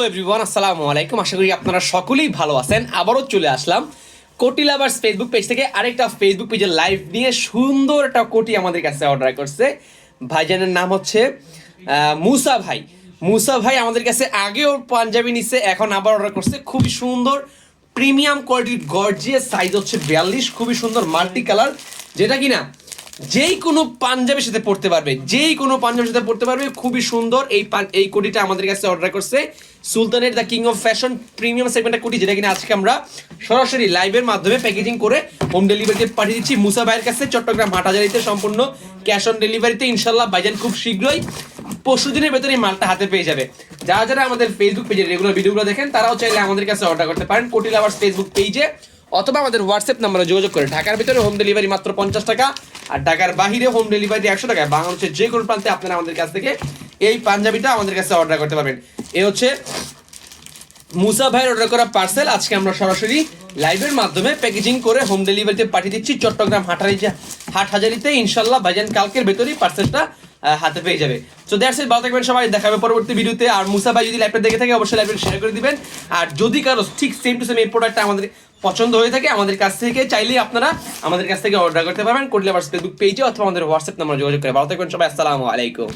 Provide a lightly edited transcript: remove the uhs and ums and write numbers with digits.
Everyone আসসালামু আলাইকুম। আশা করি আপনারা সকলেই ভালো আছেন। আবারও চলে আসলাম কোটি লাভার্স ফেসবুক পেজ থেকে আরেকটা ফেসবুক পেজের লাইভ নিয়ে। সুন্দর একটা কোটি আমাদের কাছে অর্ডার করছে ভাইজানের নাম হচ্ছে মুসা ভাই। মুসা ভাই আমাদের কাছে আগেও পাঞ্জাবি নিচ্ছে, এখন আবার অর্ডার করছে। খুবই সুন্দর প্রিমিয়াম কোয়ালিটির গর্জিয়াস সাইজ হচ্ছে 42, খুবই সুন্দর মাল্টি কালার, যেটা কিনা যেই কোনো পাঞ্জাবির সাথে পড়তে পারবে, যেই কোনো পাঞ্জাবির সাথে পড়তে পারবে। খুবই সুন্দর এই কোটিটা আমাদের কাছে অর্ডার করছে সুলতানের the king of fashion premium সেগমেন্টের কোটি, যেটা কিনা আজকে আমরা সরাসরি লাইভের মাধ্যমে প্যাকেজিং করে হোম ডেলিভারিতে পাঠিয়ে দিচ্ছি মুসা ভাইয়ের কাছে, চট্টগ্রাম হাটহাজারীতে। সম্পূর্ণ ক্যাশ অন ডেলিভারিতে ইনশাল্লাহ ভাইজান খুব শীঘ্রই পরশু দিনের ভেতরে মালটা হাতে পেয়ে যাবে। যারা যারা আমাদের ফেসবুক পেজে রেগুলার ভিডিওগুলো দেখেন তারাও চাইলে আমাদের কাছে অর্ডার করতে পারেন কোটি লাভার্স ফেসবুক পেজে, অথবা আমাদের হোয়াটসঅ্যাপ নাম্বারে যোগাযোগ করে। ঢাকার ভিতরে হোম ডেলিভারি মাত্র 50 টাকা, আর ঢাকার বাহিরে হোম ডেলিভারি 100 টাকা। বাংলাদেশের যে কোনো প্রান্তে আপনারা আমাদের কাছ থেকে এই পাঞ্জাবিটা আমাদের কাছে অর্ডার করতে পারবেন। এ হচ্ছে মুসা ভাইয়ের অর্ডার করা পার্সেল। আজকে আমরা সরাসরি লাইভের মাধ্যমে প্যাকেজিং করে হোম ডেলিভারিতে পাঠিয়ে দিচ্ছি চট্টগ্রাম হাটহাজারীতে। ইনশাল্লাহ ভাইজান কালকের ভেতরেই পার্সেলটা হাতে পেয়ে যাবে। সো দ্যাটস ইট, ভালো থাকবেন সবাই, দেখাবে পরবর্তী ভিডিওতে। আর মুসা ভাই যদি লাইভটা দেখে থাকে অবশ্যই লাইভটা শেয়ার করে দিবেন। আর যদি কারো ঠিক সেম টু সেম এই প্রোডাক্টটা আমাদের পছন্দ হয়ে থাকে আমাদের কাছ থেকে চাইলেই আপনারা আমাদের কাছ থেকে অর্ডার করতে পারবেন কোটি লাভার্স ফেসবুক পেজে, অথবা আমাদের হোয়াটসঅ্যাপ নাম্বারে যোগাযোগ করে। ভালো থাকবেন সবাই, আসসালামু আলাইকুম।